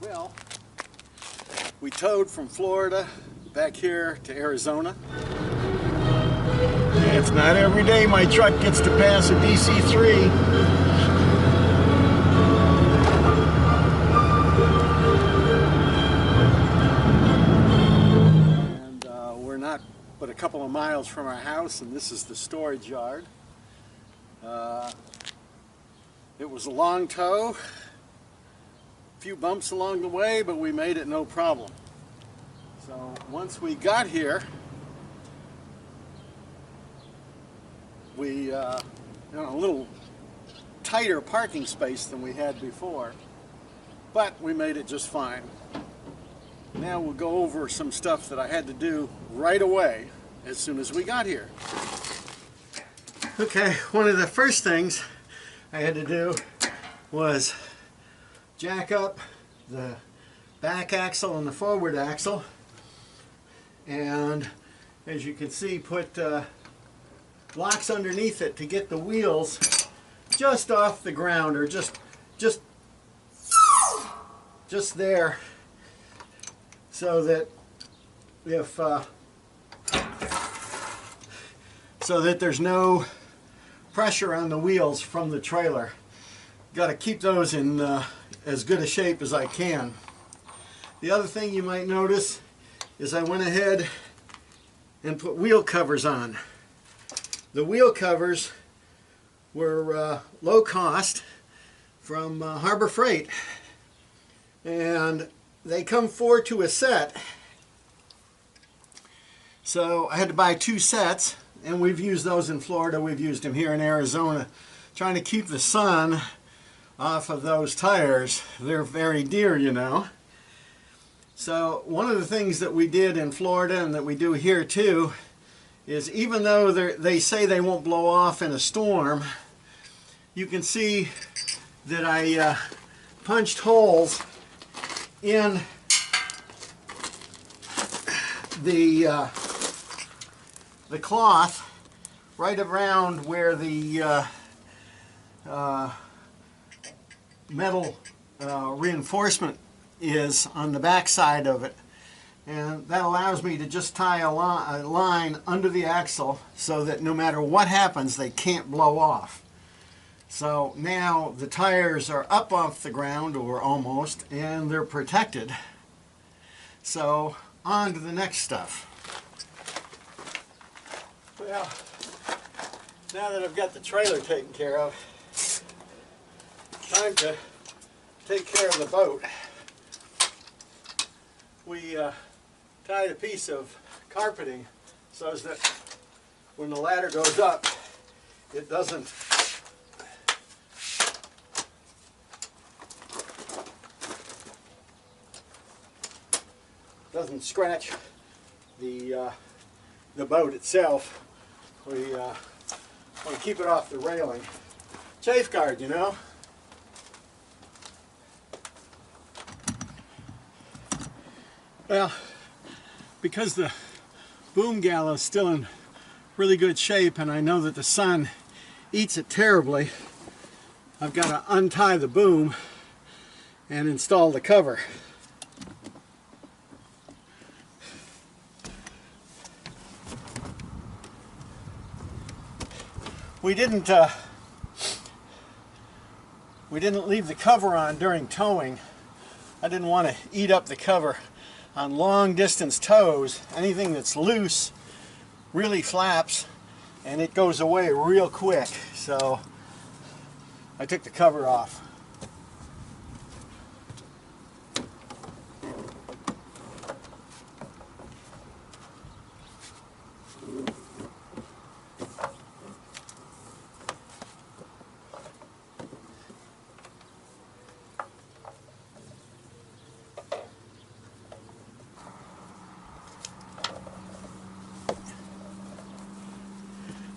Well, we towed from Florida back here to Arizona. It's not every day my truck gets to pass a DC-3. And we're not but a couple of miles from our house, and this is the storage yard. It was a long tow, a few bumps along the way, but we made it no problem. So once we got here, we a little tighter parking space than we had before, but we made it just fine. Now we'll go over some stuff that I had to do right away as soon as we got here. Okay, one of the first things I had to do was jack up the back axle and the forward axle, and as you can see, put blocks underneath it to get the wheels just off the ground, or just there, so that if so that there's no pressure on the wheels from the trailer. Got to keep those in as good a shape as I can. The other thing you might notice is I went ahead and put wheel covers on. The wheel covers were low cost from Harbor Freight, and they come 4 to a set. So I had to buy 2 sets, and we've used those in Florida, we've used them here in Arizona, trying to keep the sun off of those tires. They're very dear, you know. So one of the things that we did in Florida, and that we do here too, is even though they say they won't blow off in a storm, you can see that I punched holes in the cloth right around where the metal reinforcement is on the back side of it, and that allows me to just tie a line under the axle so that no matter what happens they can't blow off. So now the tires are up off the ground, or almost, and they're protected. So on to the next stuff. Well, now that I've got the trailer taken care of, time to take care of the boat. We tied a piece of carpeting so that when the ladder goes up, it doesn't scratch the boat itself. We want to keep it off the railing. Chafe guard, you know. Well, because the boom gallows is still in really good shape, and I know that the sun eats it terribly, I've got to untie the boom and install the cover. We didn't leave the cover on during towing. I didn't want to eat up the cover. On long distance tows, anything that's loose really flaps and it goes away real quick. So I took the cover off.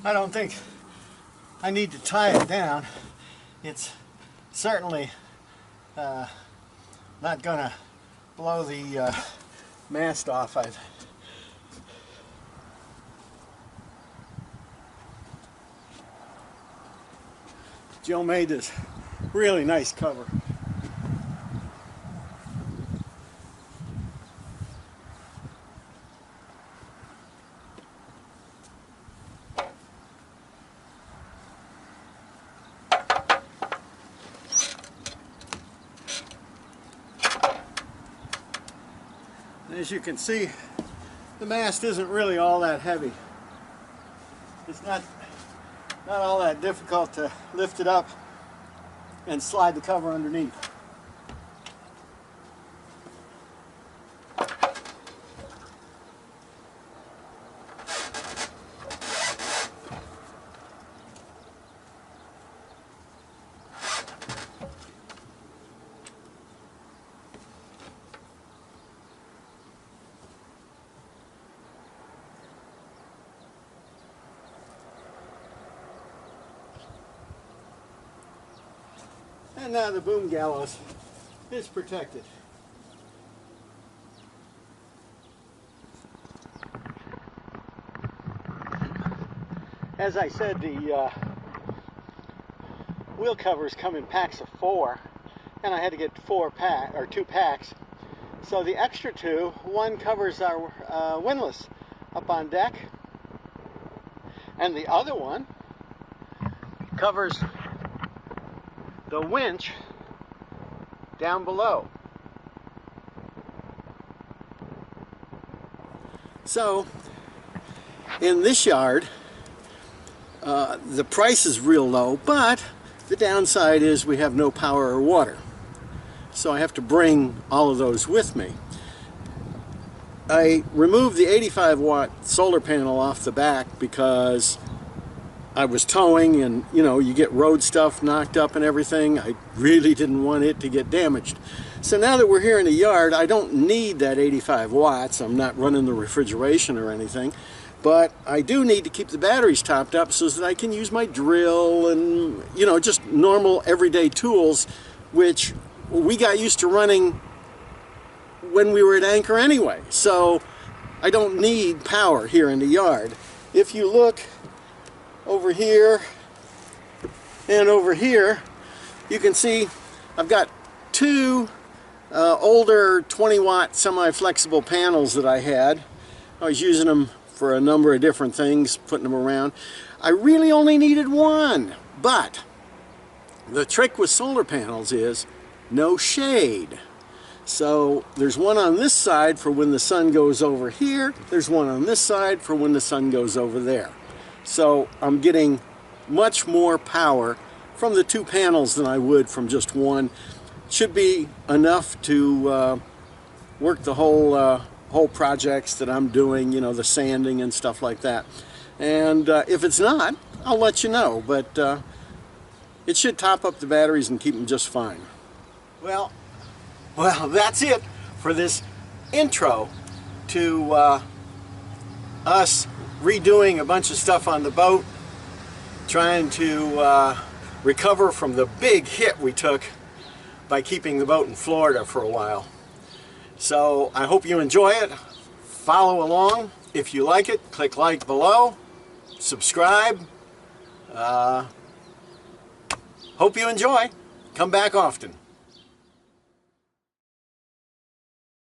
I don't think I need to tie it down. It's certainly not going to blow the mast off. Jill made this really nice cover. As you can see, the mast isn't really all that heavy. It's not all that difficult to lift it up and slide the cover underneath. And now the boom gallows is protected. As I said, the wheel covers come in packs of 4, and I had to get 2 packs. So the extra 2, one covers our windlass up on deck, and the other one covers the winch down below. So in this yard, the price is real low, but the downside is we have no power or water. So I have to bring all of those with me. I removed the 85-watt solar panel off the back because I was towing, and you know, you get road stuff knocked up and everything. I really didn't want it to get damaged. So now that we're here in the yard, I don't need that 85 watts. I'm not running the refrigeration or anything. But I do need to keep the batteries topped up so that I can use my drill and, you know, just normal everyday tools, which we got used to running when we were at anchor anyway. So I don't need power here in the yard. If you look over here and over here, you can see I've got 2 older 20-watt semi-flexible panels that I had. I was using them for a number of different things, putting them around. I really only needed 1, but the trick with solar panels is no shade. So there's one on this side for when the sun goes over here. There's one on this side for when the sun goes over there. So I'm getting much more power from the 2 panels than I would from just one. Should be enough to work the whole projects that I'm doing, you know, the sanding and stuff like that. And if it's not, I'll let you know. But it should top up the batteries and keep them just fine. Well, that's it for this intro to us redoing a bunch of stuff on the boat, trying to recover from the big hit we took by keeping the boat in Florida for a while. So I hope you enjoy it. Follow along. If you like it, click like below. Subscribe. Hope you enjoy. Come back often.